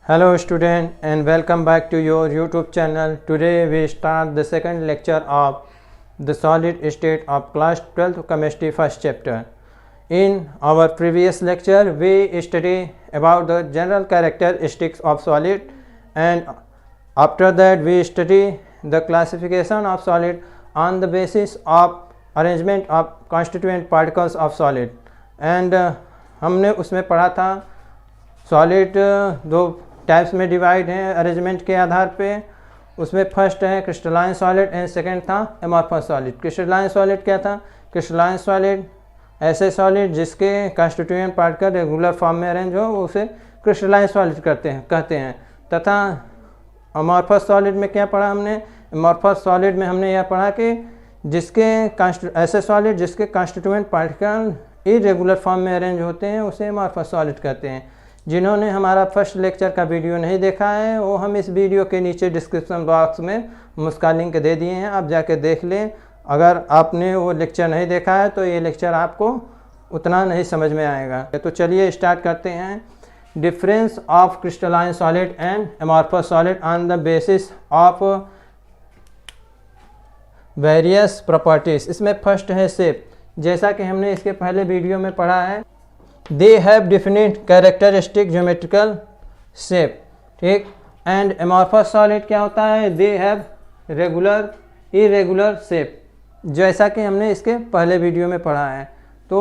Hello student and welcome back to your YouTube channel. Today we start the second lecture of the solid state of class 12th chemistry first chapter. In our previous lecture we study about the general characteristics of solid, and after that we study the classification of solid on the basis of arrangement of constituent particles of solid. And हमने उसमें पढ़ा था solid दो types में divide हैं arrangement के आधार पे। उसमें फर्स्ट है क्रिस्टलाइन सॉलिड एंड सेकंड था एमॉर्फस सॉलिड। क्रिस्टलाइन सॉलिड क्या था? क्रिस्टलाइन सॉलिड ऐसे सॉलिड जिसके कॉन्स्टिट्यूएंट पार्टिकल रेगुलर फॉर्म में अरेंज हो उसे क्रिस्टलाइन सॉलिड कहते हैं। तथा एमॉर्फस सॉलिड में क्या पढ़ा हमने? एमॉर्फस सॉलिड में हमने यह पढ़ा कि ऐसे सॉलिड जिसके कॉन्स्टिट्यूएंट पार्टिकल इरेगुलर फॉर्म में अरेंज होते हैं उसे एमॉर्फस सॉलिड कहते हैं। जिन्होंने हमारा फर्स्ट लेक्चर का वीडियो नहीं देखा है वो हम इस वीडियो के नीचे डिस्क्रिप्शन बॉक्स में उसका लिंक दे दिए हैं, आप जाके देख लें। अगर आपने वो लेक्चर नहीं देखा है तो ये लेक्चर आपको उतना नहीं समझ में आएगा। तो चलिए स्टार्ट करते हैं। Difference of crystalline solid and amorphous solid on the basis of various properties. इसमें फर्स्ट है शेप। जैसा कि हमने इसके पहले वीडियो में पढ़ा है, दे have definite characteristic geometrical shape, ठीक। एंड एमॉर्फस सॉलिड क्या होता है? They have regular irregular shape, जैसा कि हमने इसके पहले वीडियो में पढ़ा है। तो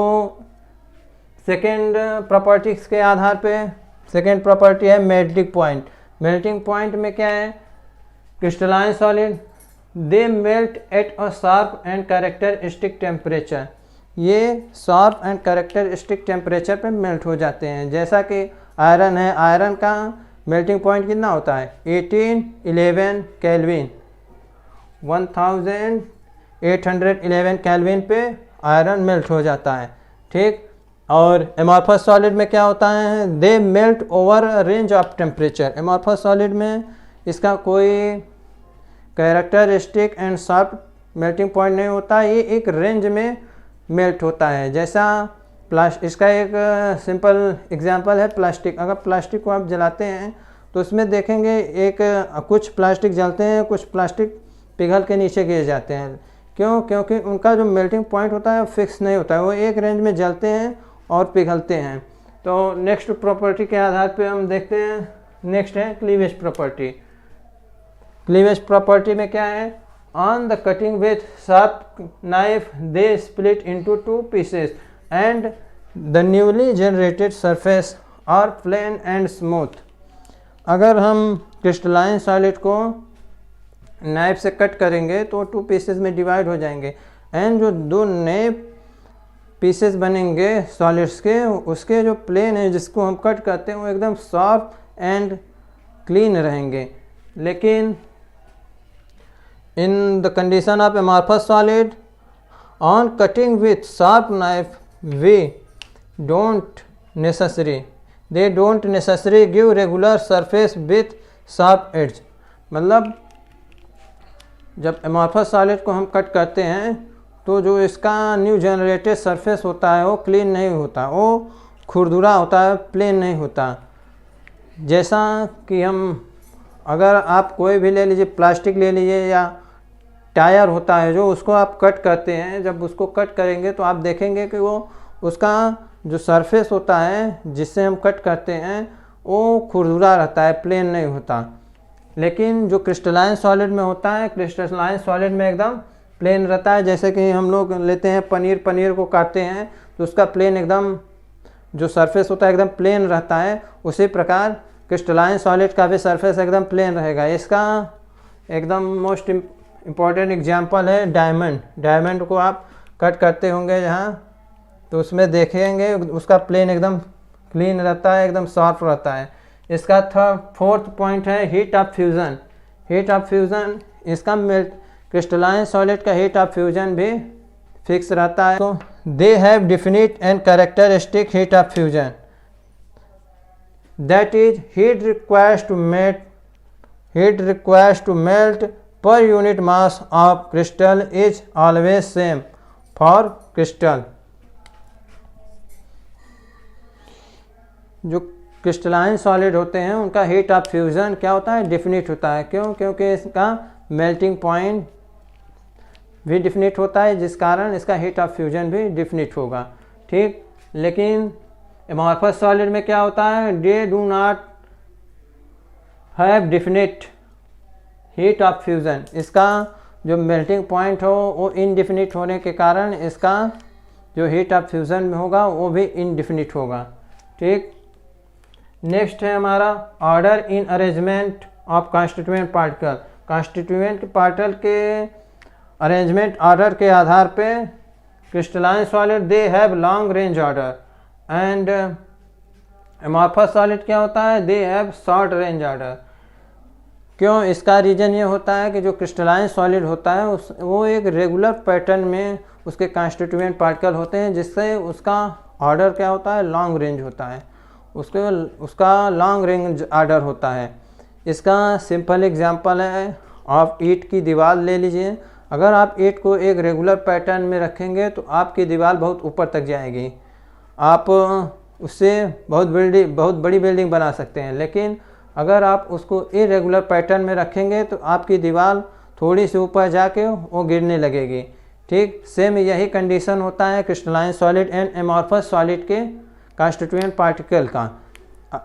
सेकेंड प्रॉपर्टीज के आधार पे सेकेंड प्रॉपर्टी है मेल्टिंग पॉइंट। मेल्टिंग पॉइंट में क्या है? Crystalline solid they melt at a sharp and characteristic temperature. ये शार्प एंड कैरेक्टरिस्टिक टेम्परेचर पे मेल्ट हो जाते हैं। जैसा कि आयरन है, आयरन का मेल्टिंग पॉइंट कितना होता है? 1811 केल्विन, 1811 केल्विन पे आयरन मेल्ट हो जाता है, ठीक। और एमॉर्फस सॉलिड में क्या होता है? They melt over range of temperature. Amorphous solid में इसका कोई characteristic and sharp melting point नहीं होता, ये एक रेंज में मेल्ट होता है। जैसा इसका एक सिंपल एग्जांपल है प्लास्टिक। अगर प्लास्टिक को आप जलाते हैं तो उसमें देखेंगे कुछ प्लास्टिक जलते हैं, कुछ प्लास्टिक पिघल के नीचे गिर जाते हैं। क्यों? क्योंकि उनका जो मेल्टिंग पॉइंट होता है वो फिक्स नहीं होता है, वो एक रेंज में जलते हैं और पिघलते हैं। तो नेक्स्ट प्रॉपर्टी के आधार पर हम देखते हैं। नेक्स्ट है क्लीवेज प्रॉपर्टी। क्लीवेज प्रॉपर्टी में क्या है? On the cutting with sharp knife they split into two pieces and the newly generated surface are plain and smooth। अगर हम क्रिस्टलाइन सॉलिड को नाइफ से कट करेंगे तो टू पीसेस में डिवाइड हो जाएंगे, एंड जो दो नए पीसेस बनेंगे सॉलिड्स के उसके जो प्लेन है जिसको हम कट करते हैं वो एकदम सॉफ्ट एंड क्लीन रहेंगे। लेकिन in the condition of amorphous solid, on cutting with sharp knife they don't necessarily give regular surface with sharp edge। मतलब जब amorphous solid को हम कट करते हैं तो जो इसका न्यू जनरेटेड सरफेस होता है वो क्लीन नहीं होता, वो खुरदुरा होता है, प्लेन नहीं होता। जैसा कि हम अगर आप कोई भी ले लीजिए, प्लास्टिक ले लीजिए या टायर होता है जो उसको आप कट करते हैं, जब उसको कट करेंगे तो आप देखेंगे कि वो उसका जो सरफेस होता है जिससे हम कट करते हैं वो खुरदुरा रहता है, प्लेन नहीं होता। लेकिन जो क्रिस्टलाइन सॉलिड में होता है, क्रिस्टलाइन सॉलिड में एकदम प्लेन रहता है। जैसे कि हम लोग लेते हैं पनीर को काटते हैं तो उसका प्लेन एकदम जो सरफेस होता है एकदम प्लेन रहता है, उसी प्रकार क्रिस्टलाइन सॉलिड का भी सरफेस एकदम प्लेन रहेगा। इसका एकदम मोस्ट इम्पॉर्टेंट एग्जांपल है डायमंड। डायमंड को आप कट करते होंगे जहाँ, तो उसमें देखेंगे उसका प्लेन एकदम क्लीन रहता है, एकदम सॉफ्ट रहता है। इसका फोर्थ पॉइंट है heat of fusion. Heat of fusion, इसका क्रिस्टलाइन सॉलिड का हीट ऑफ फ्यूजन भी फिक्स रहता है। तो they have definite and characteristic heat of fusion, that is heat requires to melt per unit mass of crystal is always same for crystal। जो crystalline solid होते हैं उनका heat of fusion क्या होता है, डिफिनिट होता है। क्यों? क्योंकि इसका मेल्टिंग पॉइंट भी डिफिनिट होता है, जिस कारण इसका हीट ऑफ फ्यूजन भी डिफिनिट होगा। ठीक, लेकिन एमॉर्फस सॉलिड में क्या होता है, they do not have definite heat of fusion. इसका जो मेल्टिंग पॉइंट हो वो इनडिफिनिट होने के कारण इसका जो हीट ऑफ फ्यूजन होगा वो भी इनडिफिनिट होगा। ठीक, नेक्स्ट है हमारा order in arrangement of constituent particle. Constituent particle के अरेंजमेंट ऑर्डर के आधार पे crystalline solid they have long range order and amorphous solid क्या होता है, they have short range order. क्यों? इसका रीज़न ये होता है कि जो क्रिस्टलाइन सॉलिड होता है वो एक रेगुलर पैटर्न में उसके कॉन्स्टिट्यूएंट पार्टिकल होते हैं, जिससे उसका ऑर्डर क्या होता है, लॉन्ग रेंज होता है, उसका लॉन्ग रेंज ऑर्डर होता है। इसका सिंपल एग्जांपल है, आप ईंट की दीवार ले लीजिए। अगर आप ईंट को एक रेगुलर पैटर्न में रखेंगे तो आपकी दीवार बहुत ऊपर तक जाएगी, आप उससे बहुत बड़ी बिल्डिंग बना सकते हैं। लेकिन अगर आप उसको इरेगुलर पैटर्न में रखेंगे तो आपकी दीवार थोड़ी सी ऊपर जाके वो गिरने लगेगी। ठीक, सेम यही कंडीशन होता है crystalline solid and amorphous solid के कॉन्स्टिट्यूएंट पार्टिकल का।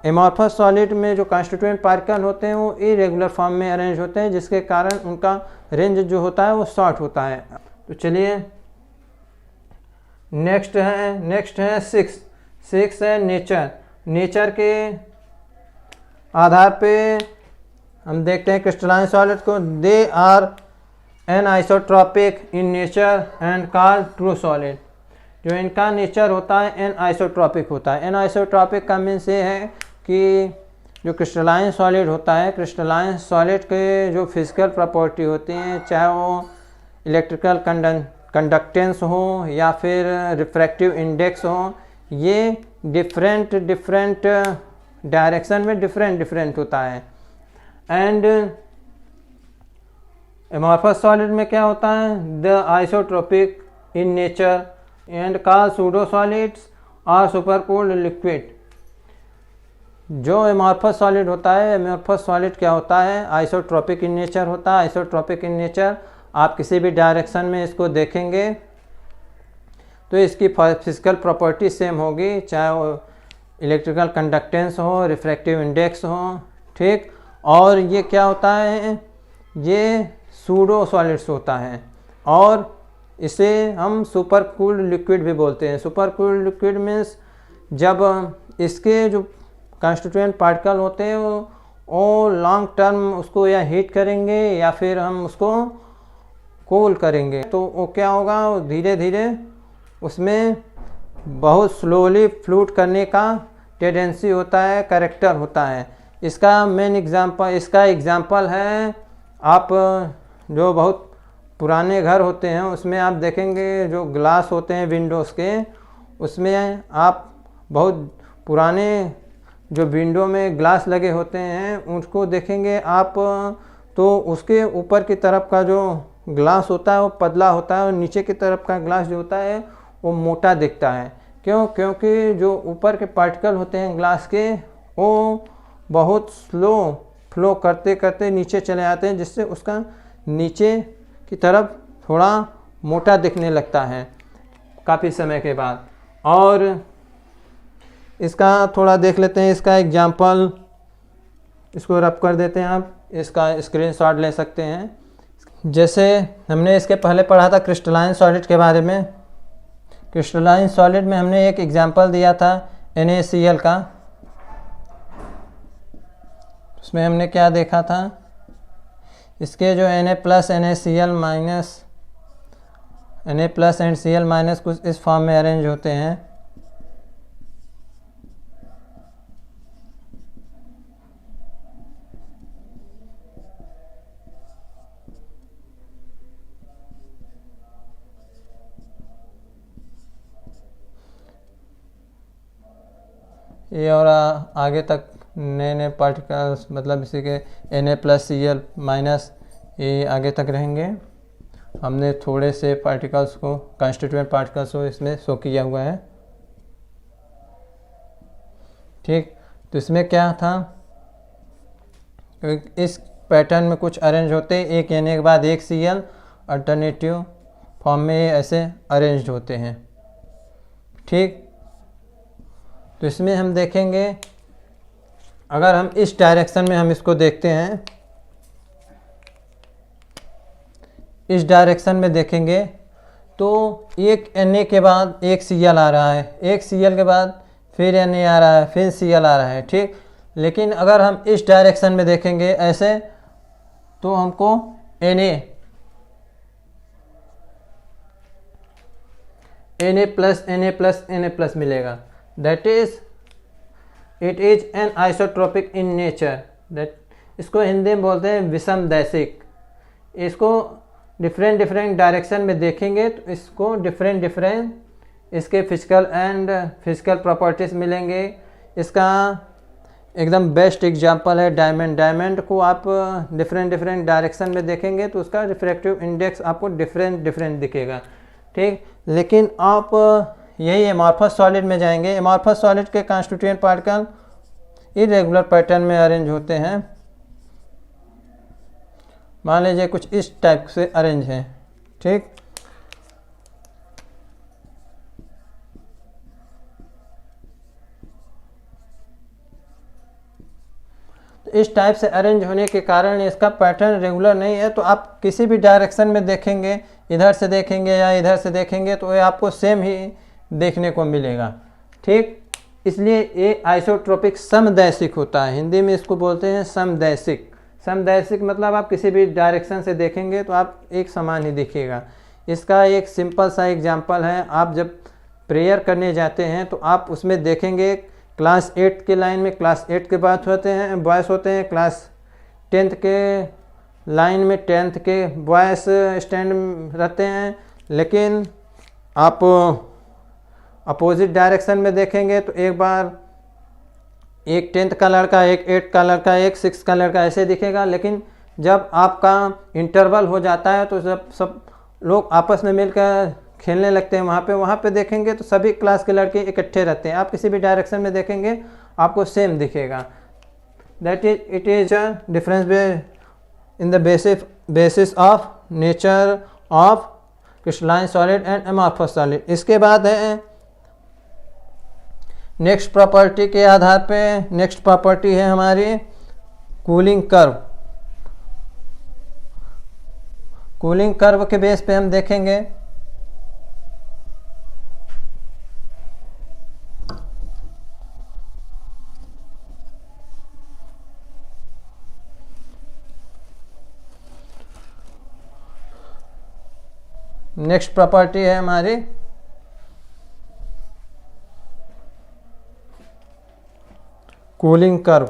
एमॉर्फस सॉलिड में जो कॉन्स्टिट्यूएंट पार्टिकल होते हैं वो इरेगुलर फॉर्म में अरेंज होते हैं, जिसके कारण उनका रेंज जो होता है वो शॉर्ट होता है। तो चलिए नेक्स्ट है सिक्स है नेचर के आधार पे हम देखते हैं क्रिस्टलाइन सॉलिड को, they are anisotropic in nature and called true solid. जो इनका नेचर होता है एन आइसोट्रॉपिक होता है। एन आइसोट्रॉपिक का मीन्स ये है कि जो क्रिस्टलाइन सॉलिड होता है, क्रिस्टलाइन सॉलिड के जो फिजिकल प्रॉपर्टी होती हैं, चाहे वो इलेक्ट्रिकल कंडक्टेंस हो या फिर रिफ्रैक्टिव इंडेक्स हो, ये डिफरेंट डायरेक्शन में डिफरेंट होता है। एंड एमॉर्फस सॉलिड में क्या होता है, the isotropic in nature and called pseudo solids और सुपरकूल्ड लिक्विड। जो एमॉर्फस सॉलिड होता है, एमॉर्फस सॉलिड क्या होता है, आइसोट्रोपिक इन नेचर होता है। आइसोट्रोपिक इन नेचर आप किसी भी डायरेक्शन में इसको देखेंगे तो इसकी फिजिकल प्रॉपर्टी सेम होगी, चाहे वो इलेक्ट्रिकल कंडक्टेंस हो, रिफ्रैक्टिव इंडेक्स हो। ठीक, और ये क्या होता है, ये सूडो सॉलिड्स होता है और इसे हम सुपर कूल्ड लिक्विड भी बोलते हैं। सुपर कूल्ड लिक्विड मीन्स जब इसके जो कॉन्स्टिट्यूएंट पार्टिकल होते हैं वो लॉन्ग टर्म उसको या हीट करेंगे या फिर हम उसको कूल करेंगे तो वो क्या होगा, धीरे धीरे उसमें बहुत स्लोली फ्लूट करने का टेंडेंसी होता है, कैरेक्टर होता है। इसका मेन एग्जांपल है, आप जो बहुत पुराने घर होते हैं उसमें आप देखेंगे जो ग्लास होते हैं विंडोज़ के, उसमें आप बहुत पुराने जो विंडो में ग्लास लगे होते हैं उसको देखेंगे आप, तो उसके ऊपर की तरफ का जो ग्लास होता है वो पतला होता है और नीचे की तरफ का ग्लास जो होता है वो मोटा दिखता है। क्यों? क्योंकि जो ऊपर के पार्टिकल होते हैं ग्लास के वो बहुत स्लो फ्लो करते करते नीचे चले आते हैं, जिससे उसका नीचे की तरफ थोड़ा मोटा दिखने लगता है काफ़ी समय के बाद। और इसका थोड़ा देख लेते हैं, इसका एग्जांपल इसको रब कर देते हैं, आप इसका स्क्रीनशॉट ले सकते हैं। जैसे हमने इसके पहले पढ़ा था क्रिस्टलाइन सॉलिड के बारे में। क्रिस्टलाइन सॉलिड में हमने एक एग्जांपल दिया था NaCl का, उसमें हमने क्या देखा था, इसके जो Na plus and Cl minus कुछ इस फॉर्म में अरेंज होते हैं। ये और आगे तक नए पार्टिकल्स, मतलब इसी के Na प्लस Cl माइनस ये आगे तक रहेंगे। हमने थोड़े से पार्टिकल्स को, कॉन्स्टिट्यूएंट पार्टिकल्स को इसमें शो किया हुआ है। ठीक, तो इसमें क्या था, इस पैटर्न में कुछ अरेंज होते, एक एन के बाद एक Cl अल्टरनेटिव फॉर्म में ऐसे अरेंज होते हैं। ठीक, तो इसमें हम देखेंगे, अगर हम इस डायरेक्शन में हम इसको देखते हैं, इस डायरेक्शन में देखेंगे तो एक Na के बाद एक Cl आ रहा है, एक Cl के बाद फिर Na आ रहा है, फिर Cl आ रहा है। ठीक, लेकिन अगर हम इस डायरेक्शन में देखेंगे ऐसे, तो हमको Na plus Na plus Na plus मिलेगा। That is it is an isotropic in nature. That, इसको हिंदी में बोलते हैं विषम दैशिक। इसको डिफरेंट डायरेक्शन में देखेंगे तो इसको डिफरेंट इसके फिजिकल प्रॉपर्टीज मिलेंगे। इसका एकदम बेस्ट एग्जांपल है डायमंड। डायमंड को आप डिफरेंट डायरेक्शन में देखेंगे तो उसका रिफ्रैक्टिव इंडेक्स आपको डिफरेंट दिखेगा। ठीक, लेकिन आप यही एमॉर्फस सॉलिड में जाएंगे। एमॉर्फस सॉलिड के कॉन्स्टिट्यूएंट पार्टिकल इरेगुलर पैटर्न में अरेंज होते हैं। मान लीजिए कुछ इस टाइप से अरेंज है। ठीक, तो इस टाइप से अरेंज होने के कारण इसका पैटर्न रेगुलर नहीं है। तो आप किसी भी डायरेक्शन में देखेंगे, इधर से देखेंगे या इधर से देखेंगे, तो ये आपको सेम ही देखने को मिलेगा। ठीक, इसलिए ये आइसोट्रोपिक समदैशिक होता है। हिंदी में इसको बोलते हैं समदैशिक। समदैशिक मतलब आप किसी भी डायरेक्शन से देखेंगे तो आप एक समान ही दिखेगा। इसका एक सिंपल सा एग्जांपल है, आप जब प्रेयर करने जाते हैं तो आप उसमें देखेंगे क्लास 8 के लाइन में क्लास 8 के बाद होते हैं बॉयज़ होते हैं, क्लास 10th के लाइन में 10th के बॉयज़ स्टैंड रहते हैं। लेकिन आप अपोजिट डायरेक्शन में देखेंगे तो एक बार एक 10th का लड़का, एक 8th का लड़का, एक 6th का लड़का ऐसे दिखेगा। लेकिन जब आपका इंटरवल हो जाता है तो जब सब लोग आपस में मिलकर खेलने लगते हैं वहाँ पे देखेंगे तो सभी क्लास के लड़के इकट्ठे रहते हैं। आप किसी भी डायरेक्शन में देखेंगे आपको सेम दिखेगा। That is it is a difference in the basis of nature of crystalline solid and amorphous solid. इसके बाद है नेक्स्ट प्रॉपर्टी के आधार पे, नेक्स्ट प्रॉपर्टी है हमारी कूलिंग कर्व। कूलिंग कर्व के बेस पे हम देखेंगे नेक्स्ट प्रॉपर्टी है हमारी कूलिंग कर्व।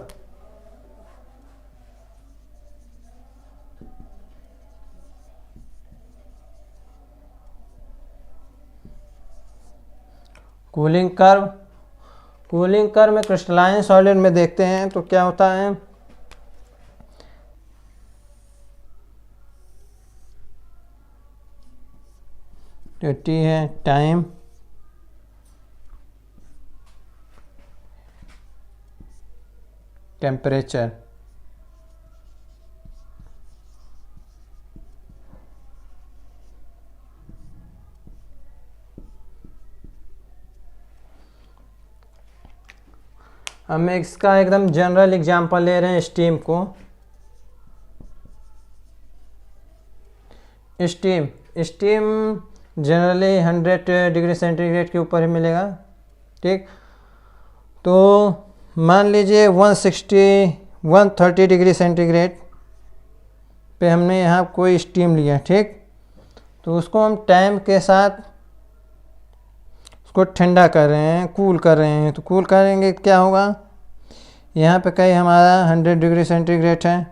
कूलिंग कर्व में क्रिस्टलाइन सॉलिड में देखते हैं तो क्या होता है, टी है टाइम, टेम्परेचर। हम इसका एकदम जनरल एग्जांपल ले रहे हैं स्टीम को। स्टीम जनरली 100 डिग्री सेंटीग्रेड के ऊपर ही मिलेगा। ठीक, तो मान लीजिए 130 डिग्री सेंटीग्रेड पे हमने यहाँ कोई स्टीम लिया। ठीक, तो उसको हम टाइम के साथ उसको ठंडा कर रहे हैं, कूल कर रहे हैं। तो कूल करेंगे क्या होगा, यहाँ पे कहीं हमारा 100 डिग्री सेंटीग्रेड है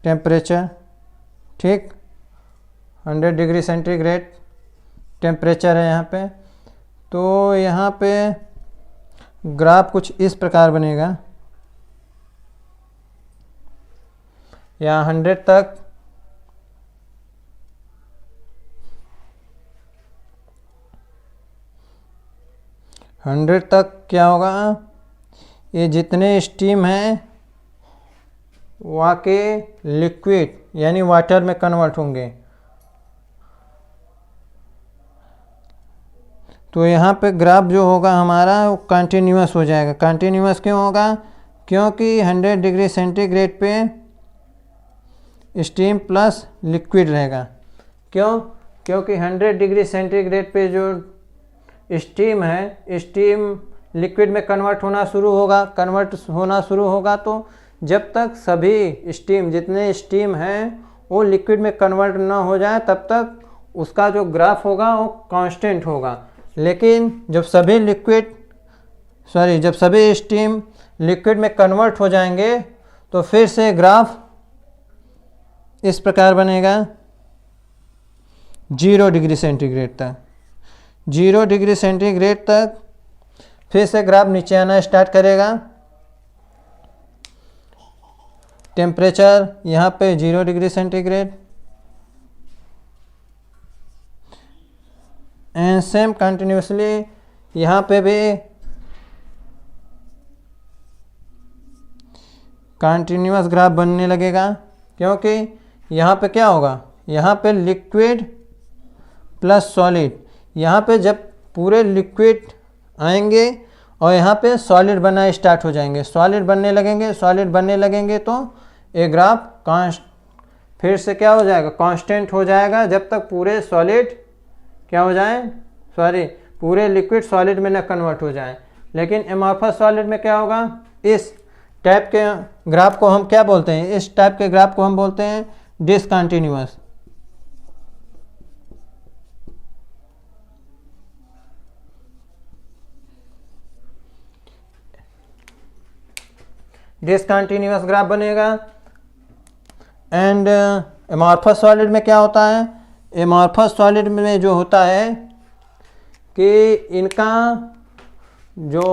टेम्परेचर। ठीक, 100 डिग्री सेंटीग्रेड टेम्परेचर है यहाँ पे। तो यहाँ पे ग्राफ कुछ इस प्रकार बनेगा, यहाँ 100 तक क्या होगा, ये जितने स्टीम हैं वाके लिक्विड यानी वाटर में कन्वर्ट होंगे। तो यहाँ पे ग्राफ जो होगा हमारा वो कंटिन्यूअस हो जाएगा। कंटिन्यूअस क्यों होगा? क्योंकि 100 डिग्री सेंटीग्रेड पे स्टीम प्लस लिक्विड रहेगा। क्यों? क्योंकि 100 डिग्री सेंटीग्रेड पे जो स्टीम है, स्टीम लिक्विड में कन्वर्ट होना शुरू होगा तो जब तक सभी स्टीम जितने स्टीम हैं वो लिक्विड में कन्वर्ट ना हो जाए तब तक उसका जो ग्राफ होगा वो कांस्टेंट होगा। लेकिन जब सभी स्टीम लिक्विड में कन्वर्ट हो जाएंगे तो फिर से ग्राफ इस प्रकार बनेगा 0 डिग्री सेंटीग्रेड तक। 0 डिग्री सेंटीग्रेड तक फिर से ग्राफ नीचे आना स्टार्ट करेगा। टेम्परेचर यहाँ पे 0 degree centigrade and same continuously यहाँ पे भी कंटिन्यूअस ग्राफ बनने लगेगा। क्योंकि यहाँ पे क्या होगा, यहाँ पे लिक्विड प्लस सॉलिड, यहाँ पे जब पूरे लिक्विड आएंगे और यहाँ पे सॉलिड बनना स्टार्ट हो जाएंगे, सॉलिड बनने लगेंगे तो ये ग्राफ फिर से क्या हो जाएगा, कांस्टेंट हो जाएगा जब तक पूरे सॉलिड क्या हो जाए, पूरे लिक्विड सॉलिड में न कन्वर्ट हो जाए। लेकिन एमॉर्फस सॉलिड में क्या होगा, इस टाइप के ग्राफ को हम क्या बोलते हैं, इस टाइप के ग्राफ को हम बोलते हैं डिसकंटिन्यूअस। डिसकंटिन्यूअस ग्राफ बनेगा। एंड एमॉर्फस सॉलिड में क्या होता है, एमॉर्फस सॉलिड में जो होता है कि इनका जो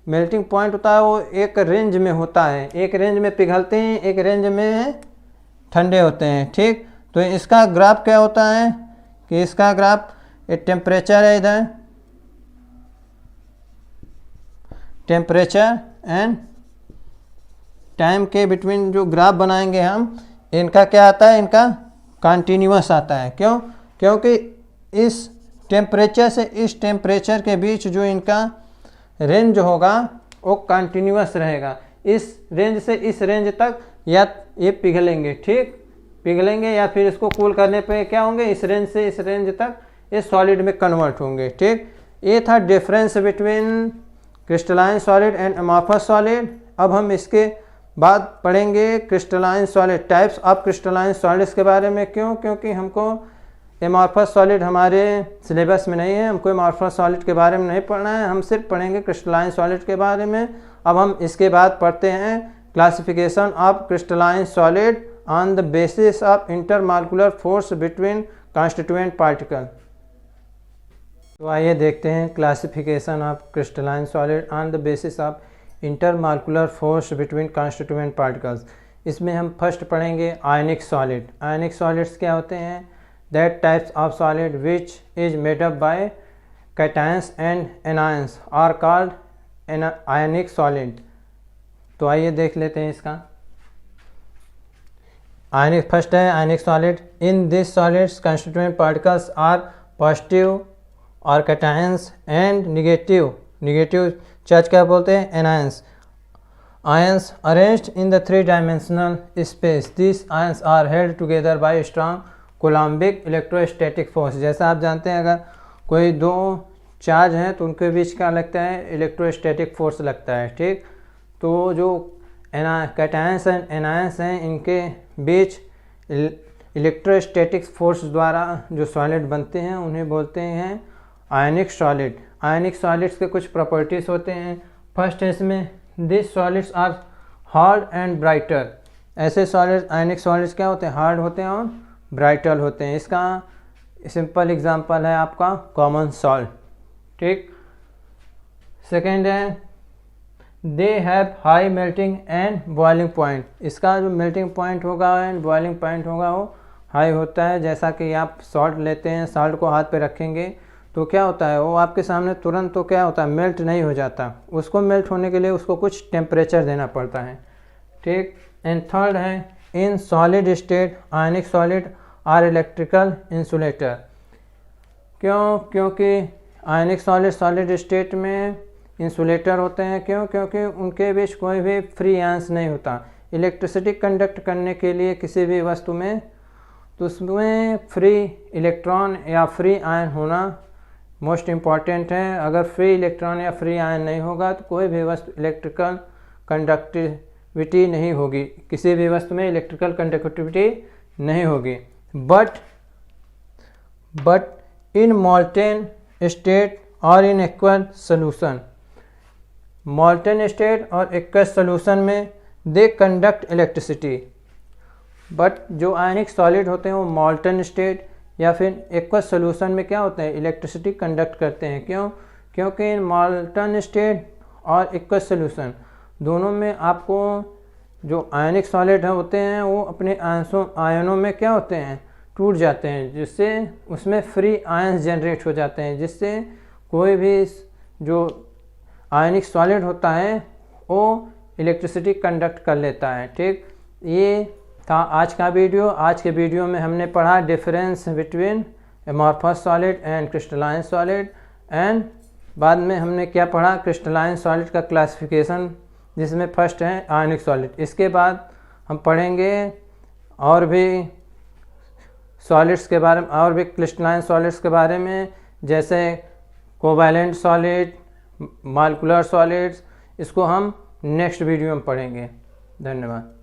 मेल्टिंग पॉइंट होता है वो एक रेंज में होता है, एक रेंज में पिघलते हैं, एक रेंज में ठंडे होते हैं। ठीक, तो इसका ग्राफ क्या होता है कि इसका ग्राफ एक टेम्परेचर है, इधर टेम्परेचर एंड टाइम के बिटवीन जो ग्राफ बनाएंगे हम, इनका क्या आता है, इनका कंटिन्यूअस आता है। क्यों? क्योंकि इस टेम्परेचर से इस टेम्परेचर के बीच जो इनका रेंज होगा वो कंटिन्यूअस रहेगा। इस रेंज से इस रेंज तक या ये पिघलेंगे, ठीक, पिघलेंगे या फिर इसको कूल करने पे क्या होंगे, इस रेंज से इस रेंज तक ये सॉलिड में कन्वर्ट होंगे। ठीक, ये था difference between crystalline solid and amorphous solid. अब हम इसके बाद पढ़ेंगे crystalline solid, types of crystalline solids के बारे में। क्यों? क्योंकि हमको एमॉर्फस सॉलिड हमारे सिलेबस में नहीं है, हमको एमॉर्फस सॉलिड के बारे में नहीं पढ़ना है, हम सिर्फ पढ़ेंगे क्रिस्टलाइन सॉलिड के बारे में। अब हम इसके बाद पढ़ते हैं classification of crystalline solid on the basis of intermolecular force between constituent particle. तो आइए देखते हैं classification of crystalline solid on the basis of intermolecular force between constituent particles. इसमें हम फर्स्ट पढ़ेंगे आयनिक सॉलिड। आयनिक सॉलिड्स क्या होते हैं, that types of solid which is made up by cations and anions are called ionic solid। तो आइए देख लेते हैं इसका। आयनिक फर्स्ट है ionic solid. In this solids constituent particles are positive और cations एंड निगेटिव चार्ज क्या बोलते हैं, anions. Ions arranged in the 3 dimensional space. This ions are held together by strong coulombic electrostatic force. जैसा आप जानते हैं अगर कोई दो चार्ज हैं तो उनके बीच क्या लगता है, इलेक्ट्रोस्टैटिक फोर्स लगता है। ठीक, तो जो कैटायंस एंड एनायंस हैं इनके बीच इलेक्ट्रोस्टैटिक फोर्स द्वारा जो सॉलिड बनते हैं उन्हें बोलते हैं आयनिक सॉलिड। आयनिक सॉलिड्स के कुछ प्रॉपर्टीज होते हैं। फर्स्ट है इसमें this solids are hard and brighter. ऐसे सॉलिड आयनिक सॉलिड्स क्या होते हैं, हार्ड होते हैं और ब्राइटल होते हैं। इसका सिंपल एग्जांपल है आपका कॉमन सॉल्ट। ठीक, सेकेंड है they have high melting and boiling point. इसका जो मेल्टिंग पॉइंट होगा एंड बॉइलिंग पॉइंट होगा वो हाई होता है। जैसा कि आप सॉल्ट लेते हैं, सॉल्ट को हाथ पे रखेंगे तो क्या होता है, वो आपके सामने तुरंत तो क्या होता है, मेल्ट नहीं हो जाता। उसको मेल्ट होने के लिए उसको कुछ टेम्परेचर देना पड़ता है, ठीक। एंड थर्ड है, in solid state ionic solid are electrical insulator. क्यों? क्योंकि आयनिक सॉलिड सॉलिड स्टेट में इंसुलेटर होते हैं। क्यों? क्योंकि उनके बीच कोई भी फ्री आयंस नहीं होता। इलेक्ट्रिसिटी कंडक्ट करने के लिए किसी भी वस्तु में, तो उसमें फ्री इलेक्ट्रॉन या फ्री आयन होना मोस्ट इम्पॉर्टेंट है। अगर फ्री इलेक्ट्रॉन या फ्री आयन नहीं होगा तो कोई भी वस्तु इलेक्ट्रिकल कंडक्टिविटी नहीं होगी, किसी भी वस्तु में इलेक्ट्रिकल कंडक्टिविटी नहीं होगी। बट इन मॉल्टेन स्टेट और in aqueous solution, molten state और एक्वस सोल्यूशन में दे कंडक्ट इलेक्ट्रिसिटी। बट जो आयनिक सॉलिड होते हैं वो मॉल्टन स्टेट या फिर एक्वस सोल्यूशन में क्या होते हैं, इलेक्ट्रिसिटी कंडक्ट करते हैं। क्यों? क्योंकि मॉल्टन स्टेट और एक्वस सोल्यूशन दोनों में आपको जो आयनिक सॉलिड होते हैं वो अपने आयनों में क्या होते हैं, टूट जाते हैं, जिससे उसमें फ्री आयंस जनरेट हो जाते हैं, जिससे कोई भी जो आयनिक सॉलिड होता है वो इलेक्ट्रिसिटी कंडक्ट कर लेता है, ठीक। ये था आज का वीडियो। आज के वीडियो में हमने पढ़ा difference between amorphous solid and crystalline solid, and बाद में हमने क्या पढ़ा, क्रिस्टलाइन सॉलिड का क्लासिफिकेशन, जिसमें फर्स्ट है आयनिक सॉलिड। इसके बाद हम पढ़ेंगे और भी सॉलिड्स के बारे में, और भी क्रिस्टलाइन सॉलिड्स के बारे में, जैसे कोवैलेंट सॉलिड, मॉलिक्यूलर सॉलिड्स। इसको हम नेक्स्ट वीडियो में पढ़ेंगे। धन्यवाद।